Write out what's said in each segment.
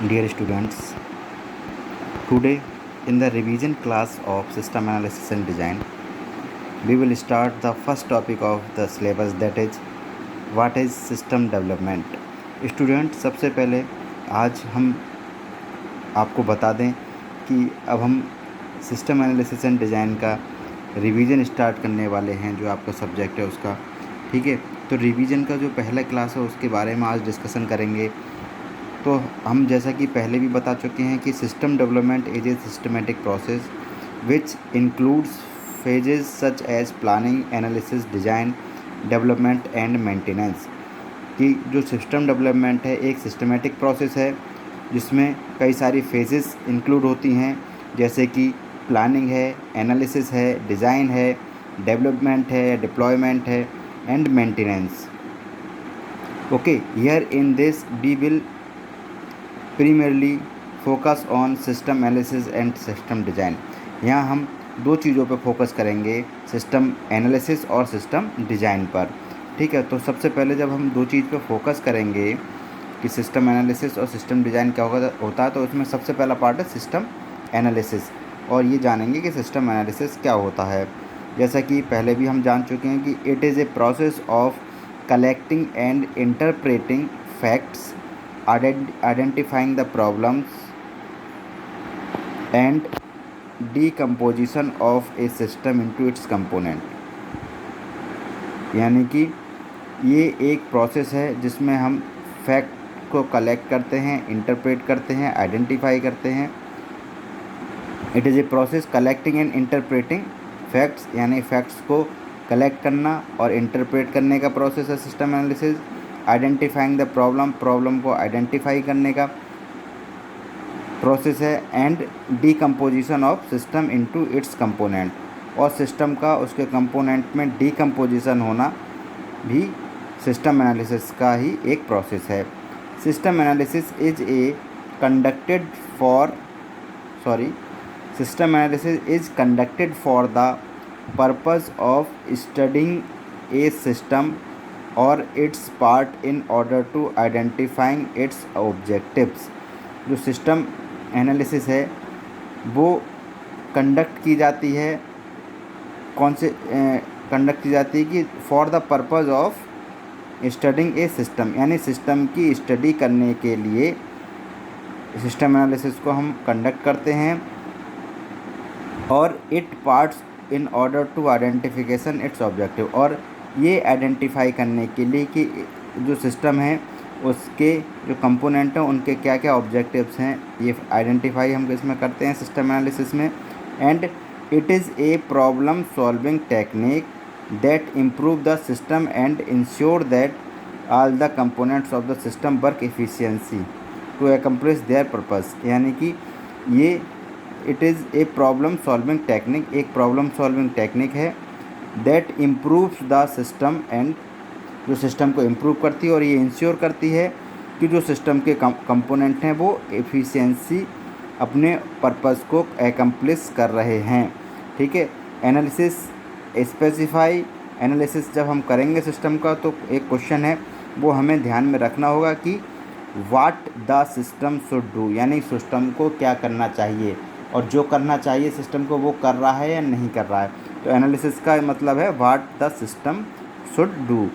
Dear students, today in the revision class of System Analysis and Design, we will start the first topic of the syllabus, that is what is system development. Students, सबसे पहले आज हम आपको बता दें कि अब हम सिस्टम एनालिसिस एंड डिज़ाइन का रिवीजन स्टार्ट करने वाले हैं, जो आपका सब्जेक्ट है उसका। ठीक है, तो रिवीजन का जो पहला क्लास है उसके बारे में आज डिस्कशन करेंगे। तो हम जैसा कि पहले भी बता चुके हैं कि system development is a systematic process which includes phases such as planning, analysis, design, development and maintenance. कि जो सिस्टम डेवलपमेंट है एक सिस्टमेटिक प्रोसेस है जिसमें कई सारी फेजेस इंक्लूड होती हैं, जैसे कि प्लानिंग है, एनालिसिस है, डिज़ाइन है, डेवलपमेंट है, डिप्लॉयमेंट है and maintenance. Okay, here in this we will primarily focus on system analysis and system design. यहाँ हम दो चीज़ों पर फोकस करेंगे, सिस्टम एनालिसिस और सिस्टम डिज़ाइन पर। ठीक है, तो सबसे पहले जब हम दो चीज़ पर फोकस करेंगे कि सिस्टम एनालिसिस और सिस्टम डिज़ाइन क्या होता है, तो उसमें सबसे पहला पार्ट है सिस्टम एनालिसिस, और ये जानेंगे कि सिस्टम एनालिसिस क्या होता है। जैसा कि पहले भी हम जान चुके हैं कि it is a process of collecting and interpreting facts, identifying the problems and decomposition of a system into its component। यानी कि ये एक प्रोसेस है जिसमें हम फैक्ट को कलेक्ट करते हैं, इंटरप्रेट करते हैं, आइडेंटिफाई करते हैं। It is a process collecting and interpreting facts, यानी फैक्ट्स को कलेक्ट करना और इंटरप्रेट करने का प्रोसेस है system analysis. Identifying the problem को आइडेंटिफाई करने का प्रोसेस है। And decomposition of system into its component, और सिस्टम का उसके कंपोनेंट में डीकम्पोजिशन होना भी सिस्टम एनालिसिस का ही एक प्रोसेस है। System analysis is conducted for the purpose of studying a system और its part in order to identifying its objectives. जो सिस्टम एनालिसिस है वो कंडक्ट की जाती है, कंडक्ट की जाती है कि for the purpose of studying a system, यानी सिस्टम की स्टडी करने के लिए सिस्टम एनालिसिस को हम कंडक्ट करते हैं। और it parts in order to identification its objective, और ये आइडेंटिफाई करने के लिए कि जो सिस्टम है उसके जो कंपोनेंट हैं उनके क्या क्या ऑब्जेक्टिव्स हैं, ये आइडेंटिफाई हम इसमें करते हैं सिस्टम एनालिसिस में। And it is a problem solving technique that improve the system and ensure that all the components of the system work efficiency to accomplish their purpose. यानी कि ये it is a problem solving technique, एक problem solving technique है that improves the system, and जो system को improve करती है और ये इंश्योर करती है कि जो सिस्टम के कंपोनेंट हैं वो एफिशिएंसी अपने पर्पस को एकम्प्लिश कर रहे हैं। ठीक है, एनालिसिस स्पेसिफाई, एनालिसिस जब हम करेंगे सिस्टम का तो एक क्वेश्चन है वो हमें ध्यान में रखना होगा कि what the system should do, यानी सिस्टम को क्या करना चाहिए, और जो करना चाहिए सिस्टम को वो कर रहा है या नहीं कर रहा है। तो एनालिसिस का मतलब है what the system should do.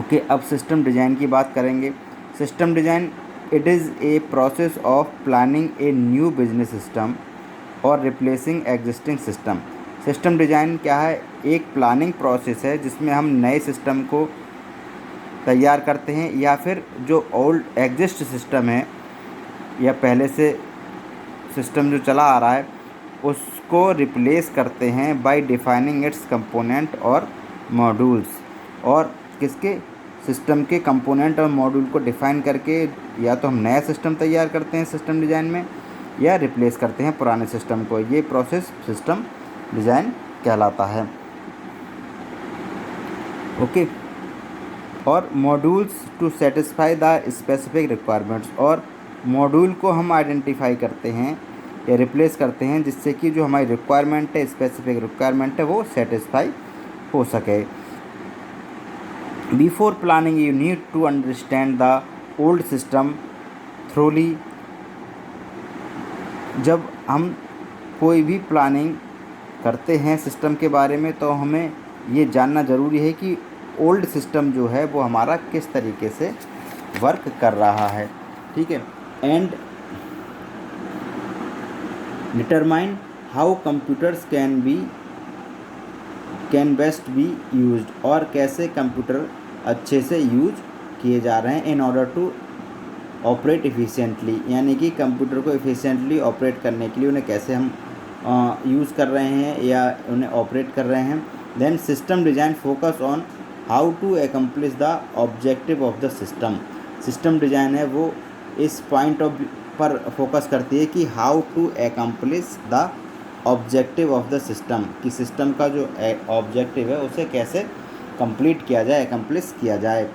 Okay, अब सिस्टम डिज़ाइन की बात करेंगे। System design it is a process of planning a new business system और replacing existing system. System design क्या है? एक प्लानिंग प्रोसेस है जिसमें हम नए सिस्टम को तैयार करते हैं, या फिर जो ओल्ड एग्जिस्ट सिस्टम है या पहले से सिस्टम जो चला आ रहा है उसको रिप्लेस करते हैं बाय डिफाइनिंग इट्स कंपोनेंट और मॉड्यूल्स, और किसके सिस्टम के कंपोनेंट और मॉड्यूल को डिफ़ाइन करके या तो हम नया सिस्टम तैयार करते हैं सिस्टम डिज़ाइन में, या रिप्लेस करते हैं पुराने सिस्टम को। ये प्रोसेस सिस्टम डिज़ाइन कहलाता है। ओके, और modules to satisfy the specific requirements, और मॉड्यूल को हम आइडेंटिफाई करते हैं या रिप्लेस करते हैं जिससे कि जो हमारी रिक्वायरमेंट है, स्पेसिफिक रिक्वायरमेंट है, वो सेटिस्फाई हो सके। Before planning you need to understand the old system thoroughly जब हम कोई भी प्लानिंग करते हैं सिस्टम के बारे में, तो हमें ये जानना ज़रूरी है कि ओल्ड सिस्टम जो है वो हमारा किस तरीके से वर्क कर रहा है, ठीक है। And determine how computers can best be used, और कैसे कंप्यूटर अच्छे से यूज किए जा रहे हैं इन ऑर्डर टू ऑपरेट इफ़िशिएंटली, यानी कि कंप्यूटर को इफ़िशिएंटली ऑपरेट करने के लिए उन्हें कैसे हम यूज़ कर रहे हैं या उन्हें ऑपरेट कर रहे हैं। Then system design focus on how to accomplish the objective of the system. System design है वो इस पॉइंट पर फोकस करती है कि how to accomplish the objective of the system, कि सिस्टम का जो ऑब्जेक्टिव है उसे कैसे कंप्लीट किया जाए, एकम्प्लिश किया जाए।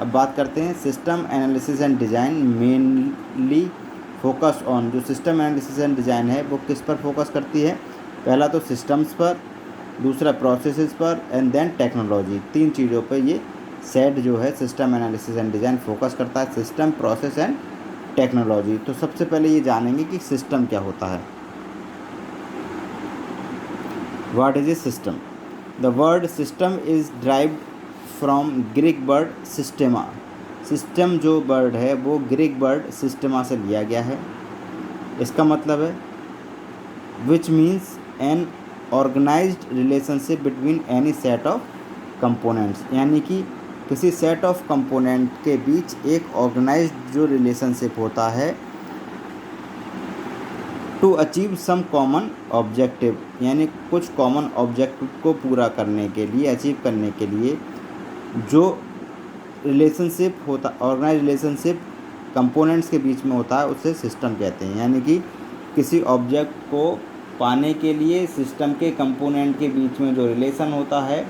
अब बात करते हैं system analysis and design mainly focus on. जो सिस्टम एनालिसिस एंड डिज़ाइन है वो किस पर फोकस करती है? पहला तो सिस्टम्स पर, दूसरा प्रोसेसेस पर, एंड देन टेक्नोलॉजी। 3 चीज़ों पर ये सेट जो है system analysis and design focus करता है, सिस्टम, प्रोसेस एंड टेक्नोलॉजी। तो सबसे पहले ये जानेंगे कि सिस्टम क्या होता है। What is a system? The word system is derived from Greek word सिस्टेमा। सिस्टम जो वर्ड है वो ग्रीक वर्ड सिस्टेमा से लिया गया है। इसका मतलब है which means an organised relationship between any set of components, यानी कि किसी सेट ऑफ कंपोनेंट के बीच एक ऑर्गेनाइज्ड जो रिलेशनशिप होता है to achieve some common objective, यानी कुछ कॉमन ऑब्जेक्टिव को पूरा करने के लिए, अचीव करने के लिए जो रिलेशनशिप होता, ऑर्गेनाइज रिलेशनशिप कंपोनेंट्स के बीच में होता है उसे सिस्टम कहते हैं। यानी कि किसी ऑब्जेक्ट को पाने के लिए सिस्टम के कंपोनेंट के बीच में जो रिलेशन होता है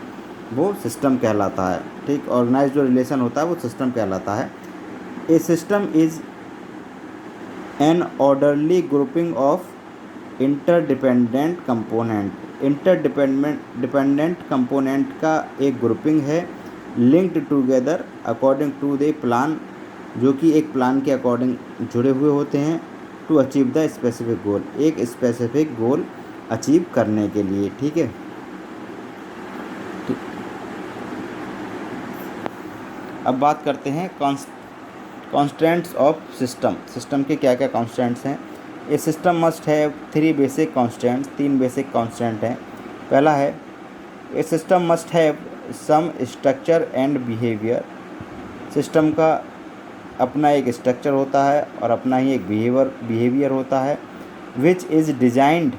वो सिस्टम कहलाता है, ठीक। ऑर्गेनाइज जो रिलेशन होता है वो सिस्टम कहलाता है। A system is an orderly grouping of interdependent component. Interdependent component का एक ग्रुपिंग है linked together according to the plan, जो कि एक प्लान के अकॉर्डिंग जुड़े हुए होते हैं, to achieve the specific goal, एक स्पेसिफिक गोल अचीव करने के लिए, ठीक है। अब बात करते हैं कॉन्स्टेंट्स ऑफ सिस्टम। सिस्टम के क्या क्या कॉन्स्टेंट्स हैं? A system must have 3 basic constants. 3 basic constant हैं। पहला है a system must have some structure and behaviour. System का अपना एक स्ट्रक्चर होता है और अपना ही एक बिहेवियर होता है, which is designed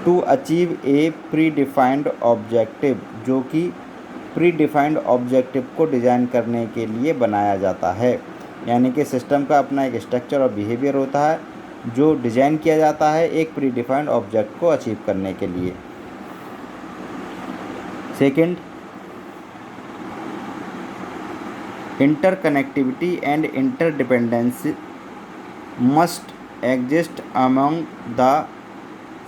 to achieve a predefined objective, जो कि प्री डिफाइंड ऑब्जेक्टिव को डिज़ाइन करने के लिए बनाया जाता है। यानी कि सिस्टम का अपना एक स्ट्रक्चर और बिहेवियर होता है जो डिज़ाइन किया जाता है एक प्री डिफाइंड ऑब्जेक्ट को अचीव करने के लिए। Second, interconnectivity and interdependency must exist among the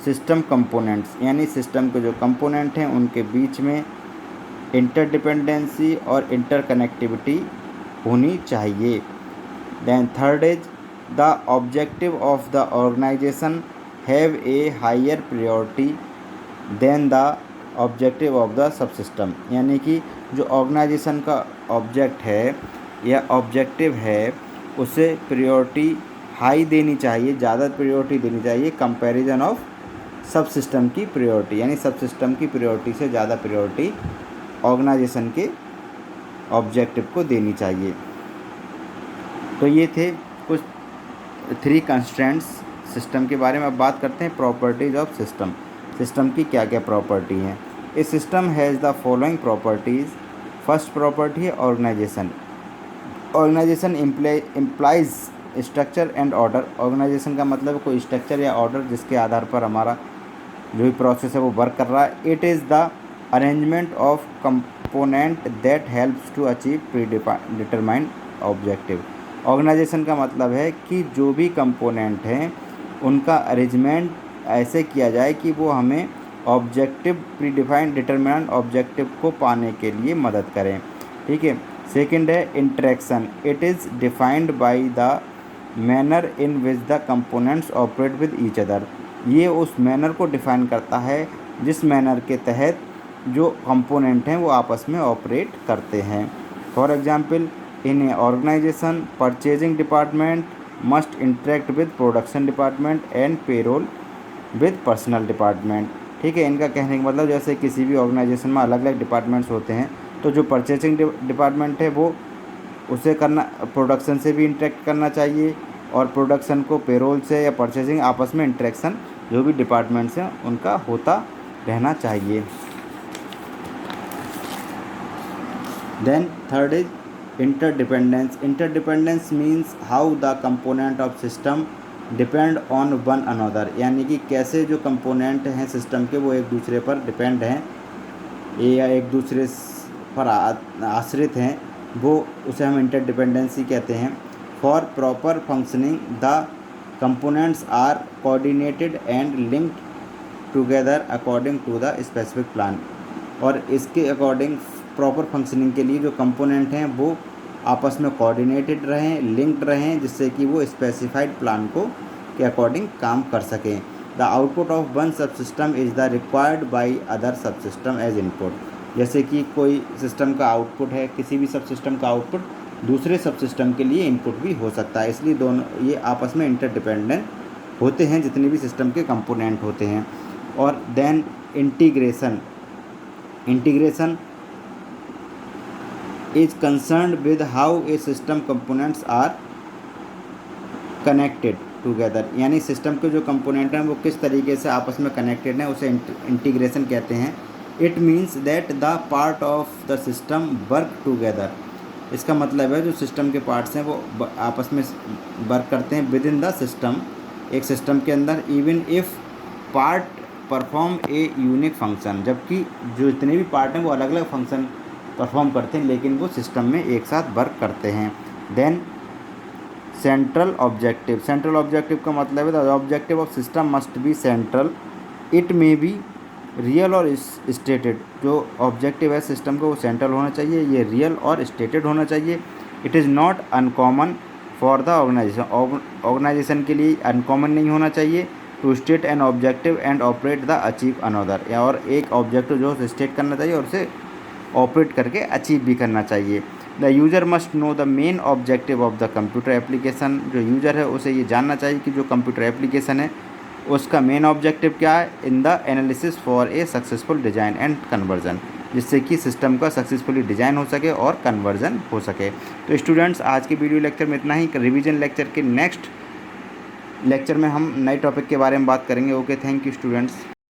system components, यानी सिस्टम के जो कंपोनेंट हैं उनके बीच में इंटरडिपेंडेंसी और इंटरकनेक्टिविटी होनी चाहिए। Then third is the objective of the organisation have a higher priority than the objective of the subsystem, यानी कि जो ऑर्गेनाइजेशन का ऑब्जेक्ट है या ऑब्जेक्टिव है उसे प्रायोरिटी हाई देनी चाहिए, ज़्यादा प्रायोरिटी देनी चाहिए कंपैरिजन ऑफ सब सिस्टम की प्रायोरिटी, यानी सब सिस्टम की प्रायोरिटी से ज़्यादा प्रायोरिटी ऑर्गेनाइजेशन के ऑब्जेक्टिव को देनी चाहिए। तो ये थे कुछ 3 कंस्ट्रेंट्स सिस्टम के बारे में। अब बात करते हैं प्रॉपर्टीज़ ऑफ सिस्टम। सिस्टम की क्या क्या प्रॉपर्टी हैं? A system has the following properties. First property है organisation. Organisation implies structure and order. Organisation का मतलब कोई स्ट्रक्चर या ऑर्डर जिसके आधार पर हमारा जो भी प्रोसेस है वो वर्क कर रहा है। It is the arrangement of component that helps to achieve predetermined objective. Organisation का मतलब है कि जो भी कंपोनेंट हैं उनका अरेंजमेंट ऐसे किया जाए कि वो हमें objective pre defined determined objective को पाने के लिए मदद करें, ठीक है। सेकंड है interaction. It is defined by the manner in which the components operate with each other. ये उस मैनर को डिफाइन करता है जिस मैनर के तहत जो कंपोनेंट हैं वो आपस में ऑपरेट करते हैं। For example, in a organisation purchasing department must interact with production department and payroll with personnel department. ठीक है, इनका कहने का मतलब जैसे किसी भी ऑर्गेनाइजेशन में अलग अलग डिपार्टमेंट्स होते हैं, तो जो परचेजिंग डिपार्टमेंट है वो उसे करना प्रोडक्शन से भी इंटरेक्ट करना चाहिए, और प्रोडक्शन को पेरोल से या परचेजिंग आपस में इंटरेक्शन जो भी डिपार्टमेंट्स हैं उनका होता रहना चाहिए। Then third is interdependence. Interdependence means how the component of system depend on one another, यानी कि कैसे जो कंपोनेंट हैं सिस्टम के वो एक दूसरे पर डिपेंड हैं या एक दूसरे पर आश्रित हैं, वो उसे हम इंटरडिपेंडेंसी कहते हैं। For proper functioning the components are coordinated and linked together according to the specific plan. और इसके अकॉर्डिंग प्रॉपर फंक्शनिंग के लिए जो कंपोनेंट हैं वो आपस में कोऑर्डिनेटेड रहें, लिंक्ड रहें, जिससे कि वो स्पेसिफाइड प्लान को के अकॉर्डिंग काम कर सकें। द आउटपुट ऑफ वन सब system is the required by other सब सिस्टम एज इनपुट। जैसे कि कोई सिस्टम का आउटपुट है, किसी भी सब सिस्टम का आउटपुट दूसरे सब सिस्टम के लिए इनपुट भी हो सकता है, इसलिए दोनों ये आपस में इंटरडिपेंडेंट होते हैं जितने भी सिस्टम के कंपोनेंट होते हैं। और then integration is concerned with how a system components are connected together, यानी सिस्टम के जो कंपोनेंट हैं वो किस तरीके से आपस में कनेक्टेड हैं, उसे इंटीग्रेशन कहते हैं। It means that the part of the system work together. इसका मतलब है जो सिस्टम के पार्ट्स हैं वो आपस में वर्क करते हैं विद इन द सिस्टम, एक सिस्टम के अंदर, even if part perform a unique function, जबकि जो इतने भी पार्ट हैं वो अलग अलग फंक्शन परफॉर्म करते हैं लेकिन वो सिस्टम में एक साथ वर्क करते हैं। देन सेंट्रल ऑब्जेक्टिव का मतलब है the objective of system must be central, it may be real और स्टेटेड। जो ऑब्जेक्टिव है सिस्टम का वो सेंट्रल होना चाहिए, ये रियल और स्टेटेड होना चाहिए। It is not uncommon for the organisation के लिए अनकॉमन नहीं होना चाहिए to state an objective and operate the achieve another, और एक ऑब्जेक्टिव जो है स्टेट करना चाहिए और उसे ऑपरेट करके अचीव भी करना चाहिए। The user must know the main objective of the computer application. जो यूज़र है उसे ये जानना चाहिए कि जो कंप्यूटर एप्लीकेशन है उसका मेन ऑब्जेक्टिव क्या है in the analysis for a successful design and conversion, जिससे कि सिस्टम का सक्सेसफुली डिज़ाइन हो सके और कन्वर्जन हो सके। तो स्टूडेंट्स आज के वीडियो लेक्चर में इतना ही। रिवीजन लेक्चर के नेक्स्ट लेक्चर में हम नए टॉपिक के बारे में बात करेंगे। Okay, thank you students.